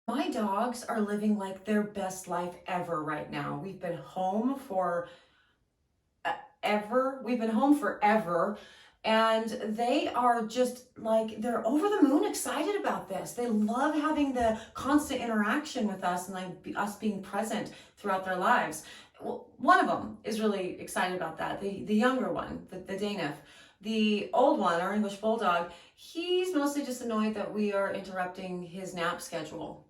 My dogs are living like their best life ever right now. We've been home for ever. We've been home forever. And they are just like, they're over the moon excited about this. They love having the constant interaction with us and like us being present throughout their lives. Well, one of them is really excited about that. The younger one, the Daniff. The old one, our English Bulldog, he's mostly just annoyed that we are interrupting his nap schedule.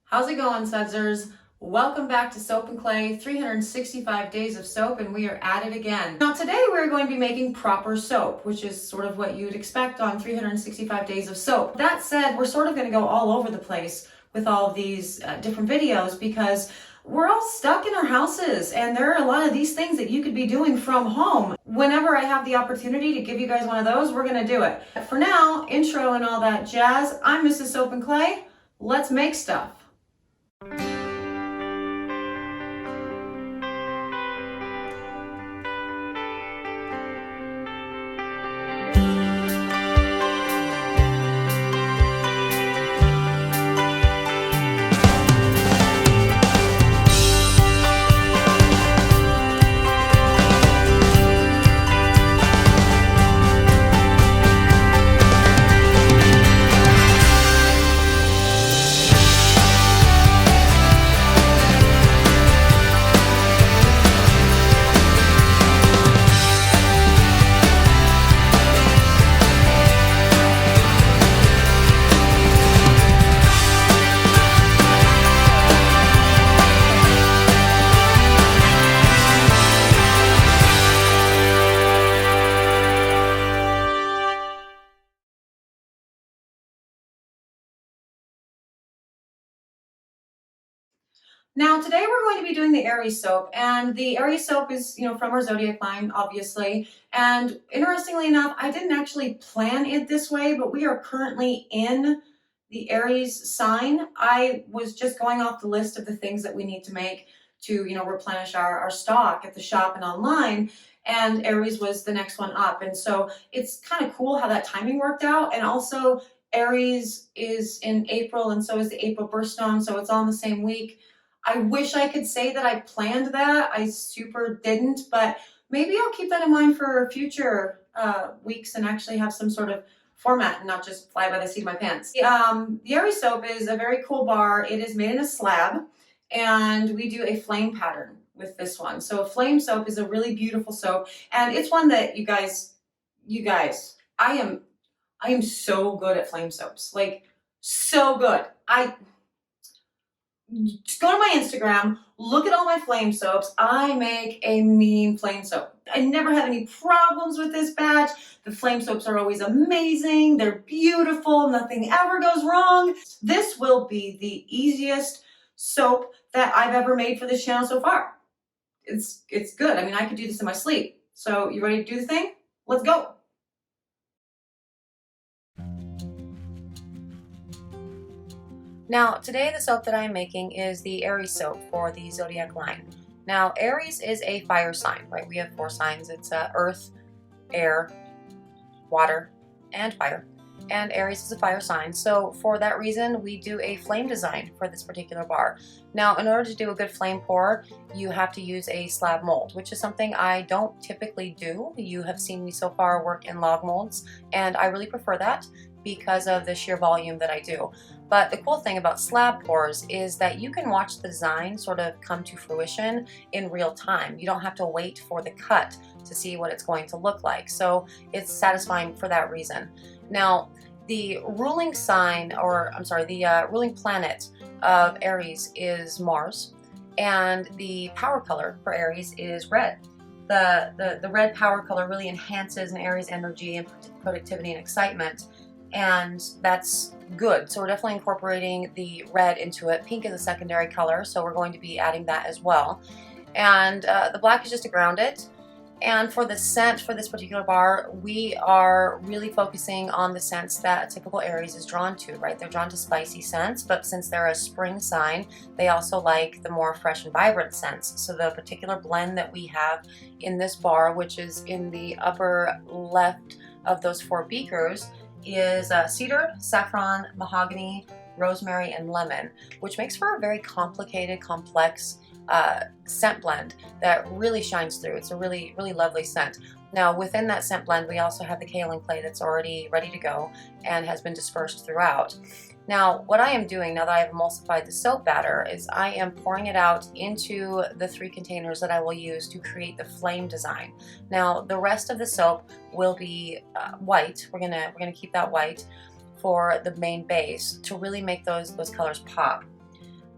How's it going, Sudsers? Welcome back to Soap and Clay, 365 days of soap, and we are at it again. Now today we're going to be making proper soap, which is sort of what you'd expect on 365 days of soap. That said, we're sort of going to go all over the place with all of these different videos because we're all stuck in our houses and there are a lot of these things that you could be doing from home. Whenever I have the opportunity to give you guys one of those, we're going to do it. But for now, intro and all that jazz, I'm Mrs. Soap and Clay. Let's make stuff. Now today we're going to be doing the Aries soap, and the Aries soap is, from our Zodiac line, obviously. And interestingly enough, I didn't actually plan it this way, but we are currently in the Aries sign. I was just going off the list of the things that we need to make to, replenish our stock at the shop and online. And Aries was the next one up. And so it's kind of cool how that timing worked out. And also Aries is in April, and so is the April birthstone. So it's all in the same week. I wish I could say that I planned that. I super didn't, but maybe I'll keep that in mind for future weeks and actually have some sort of format and not just fly by the seat of my pants. The Aries soap is a very cool bar. It is made in a slab, and we do a flame pattern with this one. So a flame soap is a really beautiful soap, and it's one that you guys, I am so good at flame soaps, like so good. Just go to my Instagram, look at all my flame soaps. I make a mean flame soap. I never have any problems with this batch. The flame soaps are always amazing. They're beautiful. Nothing ever goes wrong. This will be the easiest soap that I've ever made for this channel so far. It's good. I mean, I could do this in my sleep. So you ready to do the thing? Let's go. Now, today the soap that I'm making is the Aries soap for the Zodiac line. Now, Aries is a fire sign, right? We have 4 signs. It's earth, air, water, and fire. And Aries is a fire sign. So for that reason, we do a flame design for this particular bar. Now, in order to do a good flame pour, you have to use a slab mold, which is something I don't typically do. You have seen me so far work in log molds, and I really prefer that because of the sheer volume that I do. But the cool thing about slab pours is that you can watch the design sort of come to fruition in real time. You don't have to wait for the cut to see what it's going to look like. So it's satisfying for that reason. Now, the ruling sign, the ruling planet of Aries is Mars, and the power color for Aries is red. The red power color really enhances an Aries energy and productivity and excitement, and that's good. So we're definitely incorporating the red into it. Pink is a secondary color, so we're going to be adding that as well. And the black is just to ground it. And for the scent for this particular bar, we are really focusing on the scents that a typical Aries is drawn to, right? They're drawn to spicy scents, but since they're a spring sign, they also like the more fresh and vibrant scents. So the particular blend that we have in this bar, which is in the upper left of those 4 beakers, is cedar, saffron, mahogany, rosemary, and lemon, which makes for a very complicated, complex scent blend that really shines through. It's a really, really lovely scent. Now within that scent blend, we also have the kaolin clay that's already ready to go and has been dispersed throughout. Now what I am doing, now that I have emulsified the soap batter, is I am pouring it out into the 3 containers that I will use to create the flame design. Now the rest of the soap will be white. We're gonna keep that white for the main base to really make those colors pop.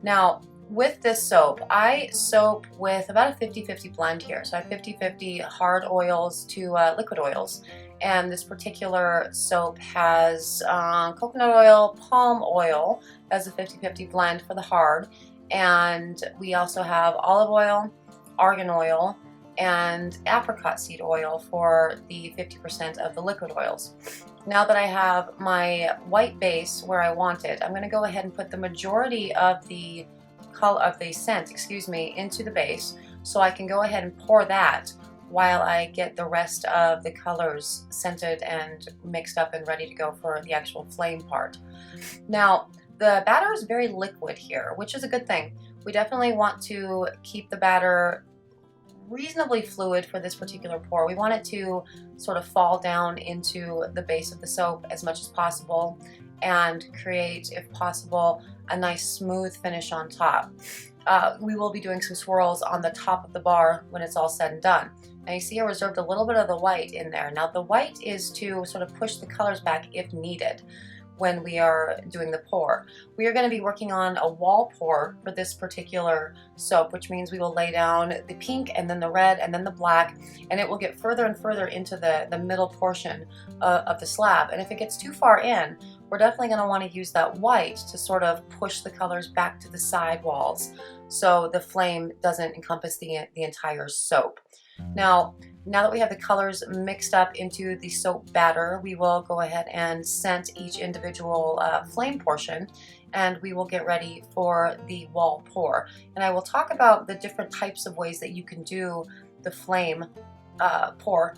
Now with this soap, I soap with about a 50-50 blend here. So I have 50-50 hard oils to liquid oils. And this particular soap has coconut oil, palm oil as a 50-50 blend for the hard. And we also have olive oil, argan oil, and apricot seed oil for the 50% of the liquid oils. Now that I have my white base where I want it, I'm going to go ahead and put the majority of the scent, into the base, so I can go ahead and pour that while I get the rest of the colors scented and mixed up and ready to go for the actual flame part. Now the batter is very liquid here, which is a good thing. We definitely want to keep the batter reasonably fluid for this particular pour. We want it to sort of fall down into the base of the soap as much as possible and create, if possible, a nice smooth finish on top. We will be doing some swirls on the top of the bar when it's all said and done. Now you see I reserved a little bit of the white in there. Now the white is to sort of push the colors back if needed when we are doing the pour. We are going to be working on a wall pour for this particular soap, which means we will lay down the pink and then the red and then the black, and it will get further and further into the middle portion of the slab. And if it gets too far in, we're definitely going to want to use that white to sort of push the colors back to the side walls so the flame doesn't encompass the entire soap. Now that we have the colors mixed up into the soap batter, we will go ahead and scent each individual flame portion, and we will get ready for the wall pour. And I will talk about the different types of ways that you can do the flame pour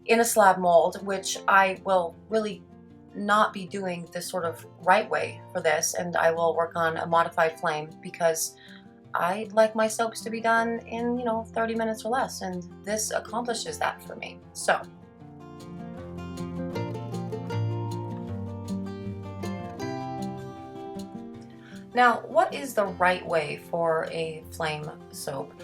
in a slab mold, which I will really not be doing this sort of right way for this, and I will work on a modified flame because I like my soaps to be done in 30 minutes or less, and this accomplishes that for me. So now, what is the right way for a flame soap?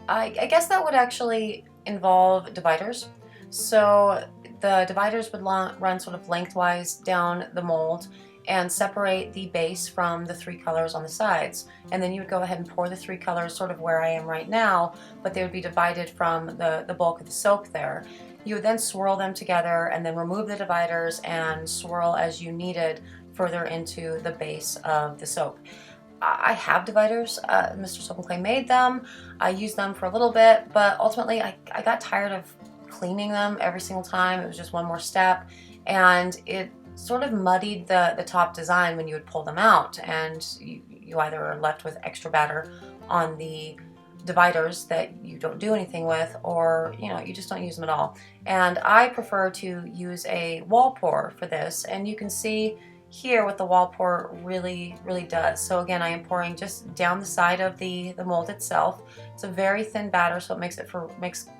I guess that would actually involve dividers. So the dividers would run sort of lengthwise down the mold and separate the base from the 3 colors on the sides. And then you would go ahead and pour the 3 colors sort of where I am right now, but they would be divided from the bulk of the soap there. You would then swirl them together and then remove the dividers and swirl as you needed further into the base of the soap. I have dividers. Mr. Soap and Clay made them. I used them for a little bit, but ultimately I got tired of cleaning them every single time. It was just one more step, and it sort of muddied the top design when you would pull them out, and you either are left with extra batter on the dividers that you don't do anything with, or you just don't use them at all. And I prefer to use a wall pour for this, and you can see here what the wall pour really does. So again, I am pouring just down the side of the mold itself. It's a very thin batter, so it makes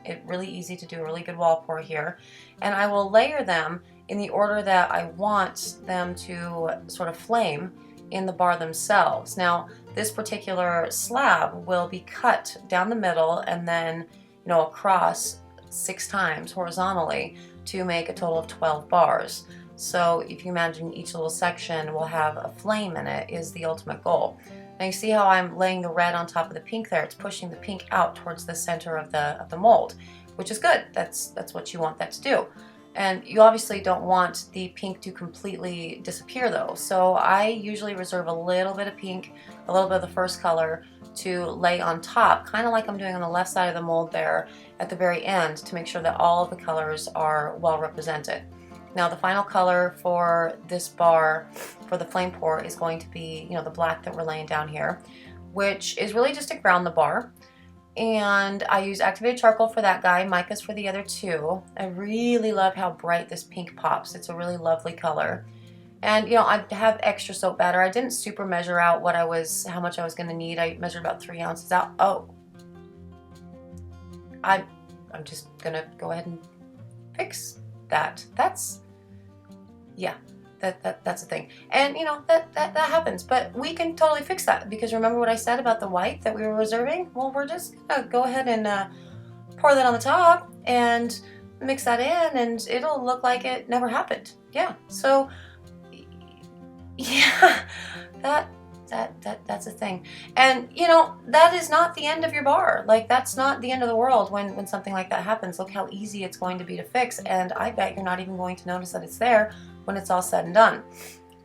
it really easy to do a really good wall pour here. And I will layer them in the order that I want them to sort of flame in the bar themselves. Now this particular slab will be cut down the middle and then across 6 times horizontally to make a total of 12 bars. So if you imagine each little section will have a flame in it is the ultimate goal. Now you see how I'm laying the red on top of the pink there. It's pushing the pink out towards the center of the mold, which is good. That's what you want that to do. And you obviously don't want the pink to completely disappear though. So I usually reserve a little bit of pink, a little bit of the first color to lay on top, kind of like I'm doing on the left side of the mold there at the very end, to make sure that all of the colors are well represented. Now the final color for this bar for the flame pour is going to be, the black that we're laying down here, which is really just to ground the bar. And I use activated charcoal for that guy, mica's for the other 2. I really love how bright this pink pops. It's a really lovely color. And, you know, I have extra soap batter. I didn't super measure out how much I was going to need. I measured about 3 ounces out. Oh, I'm just going to go ahead and fix that. Yeah, that's a thing. And, you know, that happens. But we can totally fix that, because remember what I said about the white that we were reserving? Well, we're just going to go ahead and pour that on the top and mix that in, and it'll look like it never happened. Yeah, so yeah, that's a thing. And you know, that is not the end of your bar. Like, that's not the end of the world when something like that happens. Look how easy it's going to be to fix, and I bet you're not even going to notice that it's there when it's all said and done.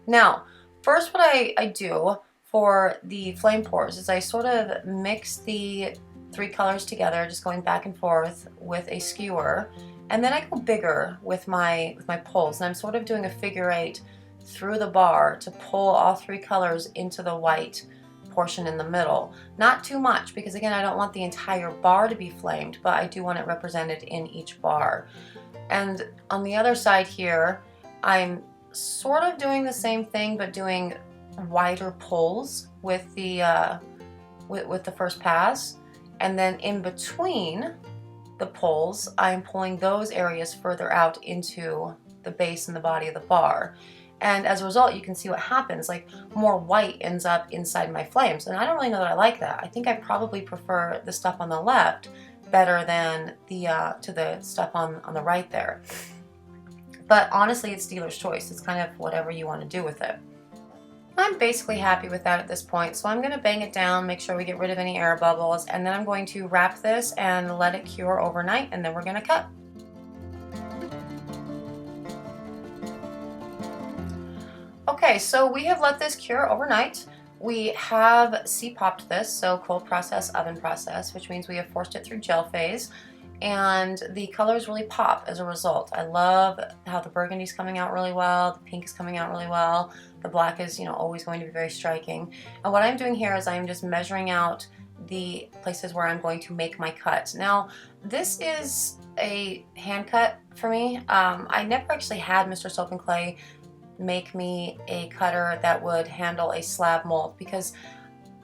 Now, first what I do for the flame pours is I sort of mix the 3 colors together, just going back and forth with a skewer, and then I go bigger with my pulls, and I'm sort of doing a figure 8 through the bar to pull all 3 colors into the white portion in the middle. Not too much, because again, I don't want the entire bar to be flamed, but I do want it represented in each bar. And on the other side here, I'm sort of doing the same thing, but doing wider pulls with the with the first pass, and then in between the pulls, I'm pulling those areas further out into the base and the body of the bar. And as a result, you can see what happens. Like, more white ends up inside my flames, and I don't really know that I like that. I think I probably prefer the stuff on the left better than the stuff on the right there. But honestly, it's dealer's choice. It's kind of whatever you want to do with it. I'm basically happy with that at this point, so I'm going to bang it down, make sure we get rid of any air bubbles, and then I'm going to wrap this and let it cure overnight, and then we're going to cut. Okay, so we have let this cure overnight. We have C-popped this, so cold process, oven process, which means we have forced it through gel phase, and the colors really pop as a result. I love how the burgundy is coming out really well, the pink is coming out really well, the black is, you know, always going to be very striking. And what I'm doing here is I'm just measuring out the places where I'm going to make my cut. Now, this is a hand cut for me. I never actually had Mr. Soap and Clay make me a cutter that would handle a slab mold, because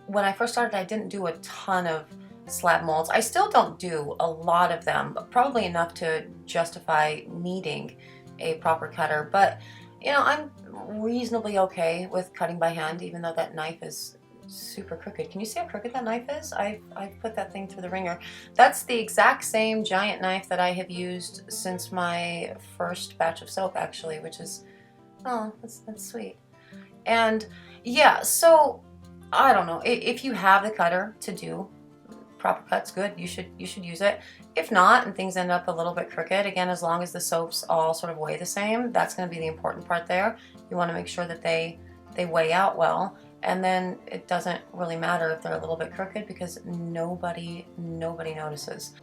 when I first started, I didn't do a ton of slab molds. I still don't do a lot of them, but probably enough to justify needing a proper cutter. But you know, I'm reasonably okay with cutting by hand, even though that knife is super crooked. Can you see how crooked that knife is? I've put that thing through the ringer. That's the exact same giant knife that I have used since my first batch of soap, actually, which is, oh, that's sweet. And yeah, so I don't know, if you have the cutter to do proper cuts, good, you should use it. If not, and things end up a little bit crooked, again, as long as the soaps all sort of weigh the same, that's going to be the important part there. You want to make sure that they weigh out well, and then it doesn't really matter if they're a little bit crooked, because nobody notices.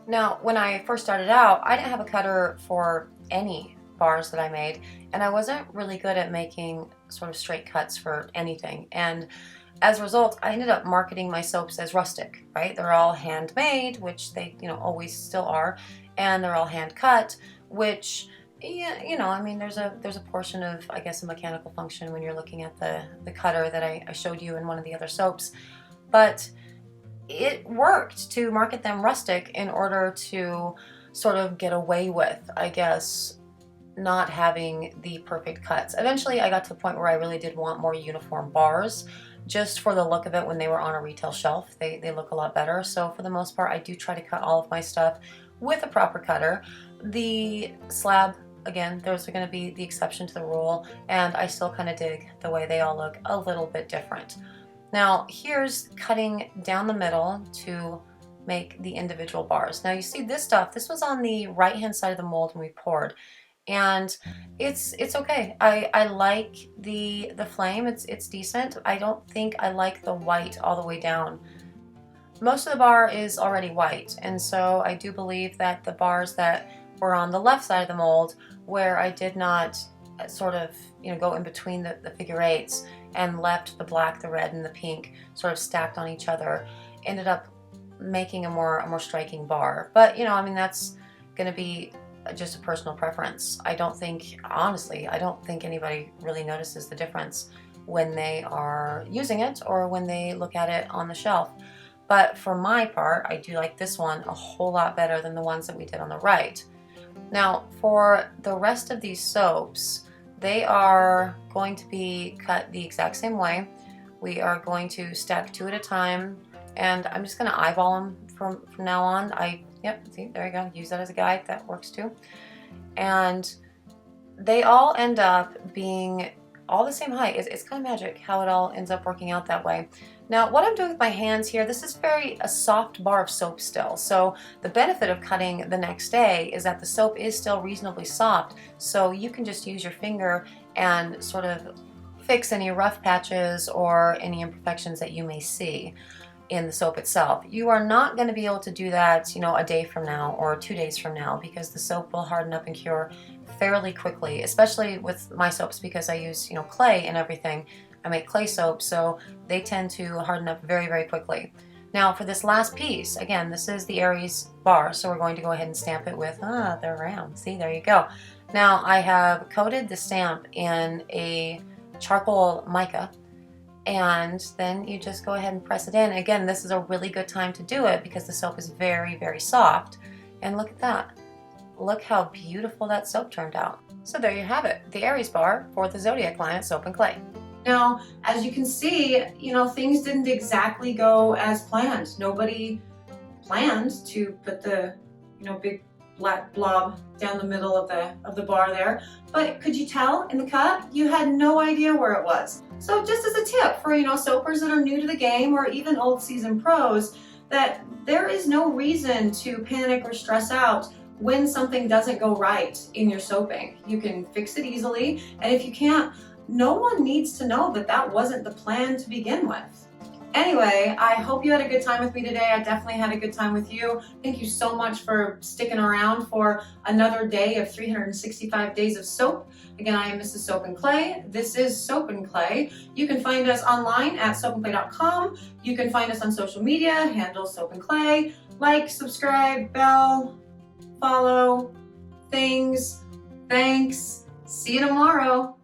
Now, when I first started out, I didn't have a cutter for any bars that I made, and I wasn't really good at making sort of straight cuts for anything. And as a result, I ended up marketing my soaps as rustic, right? They're all handmade, which they, you know, always still are, and they're all hand cut, which, yeah, you know, I mean, there's a portion of, I guess, a mechanical function when you're looking at the cutter that I showed you in one of the other soaps, but it worked to market them rustic in order to sort of get away with, I guess, not having the perfect cuts. Eventually, I got to the point where I really did want more uniform bars, just for the look of it. When they were on a retail shelf, they look a lot better. So for the most part, I do try to cut all of my stuff with a proper cutter. The slab, again, those are going to be the exception to the rule, and I still kind of dig the way they all look a little bit different. Now, here's cutting down the middle to make the individual bars. Now, you see this stuff, this was on the right-hand side of the mold when we poured, and it's okay. I like the flame. It's decent. I don't think I like the white all the way down. Most of the bar is already white, and so I do believe that the bars that were on the left side of the mold, where I did not sort of, you know, go in between the figure eights and left the black, the red, and the pink sort of stacked on each other, ended up making a more striking bar. But you know, I mean, that's going to be just a personal preference. I don't think, honestly, I don't think anybody really notices the difference when they are using it or when they look at it on the shelf. But for my part, I do like this one a whole lot better than the ones that we did on the right. Now, for the rest of these soaps, they are going to be cut the exact same way. We are going to stack 2 at a time, and I'm just going to eyeball them from now on. Yep, see, there you go. Use that as a guide. That works too. And they all end up being all the same height. It's kind of magic how it all ends up working out that way. Now, what I'm doing with my hands here, this is a soft bar of soap still. So the benefit of cutting the next day is that the soap is still reasonably soft. So you can just use your finger and sort of fix any rough patches or any imperfections that you may see in the soap itself. You are not going to be able to do that, a day from now or 2 days from now, because the soap will harden up and cure fairly quickly, especially with my soaps, because I use, clay and everything. I make clay soap, so they tend to harden up very, very quickly. Now for this last piece, again, this is the Aries bar, so we're going to go ahead and stamp it with, they're round. See, there you go. Now I have coated the stamp in a charcoal mica, and then you just go ahead and press it in. Again, this is a really good time to do it because the soap is very, very soft. And look at that. Look how beautiful that soap turned out. So there you have it, the Aries bar for the Zodiac line at Soap and Clay. Now, as you can see, things didn't exactly go as planned. Nobody planned to put the, big black blob down the middle of the bar there. But could you tell in the cut? You had no idea where it was. So just as a tip for, soapers that are new to the game or even old season pros, that there is no reason to panic or stress out when something doesn't go right in your soaping. You can fix it easily, and if you can't, no one needs to know that wasn't the plan to begin with. Anyway, I hope you had a good time with me today. I definitely had a good time with you. Thank you so much for sticking around for another day of 365 days of soap. Again, I am Mrs. Soap and Clay. This is Soap and Clay. You can find us online at soapandclay.com. You can find us on social media, handle Soap and Clay. Like, subscribe, bell, follow, things. Thanks. See you tomorrow.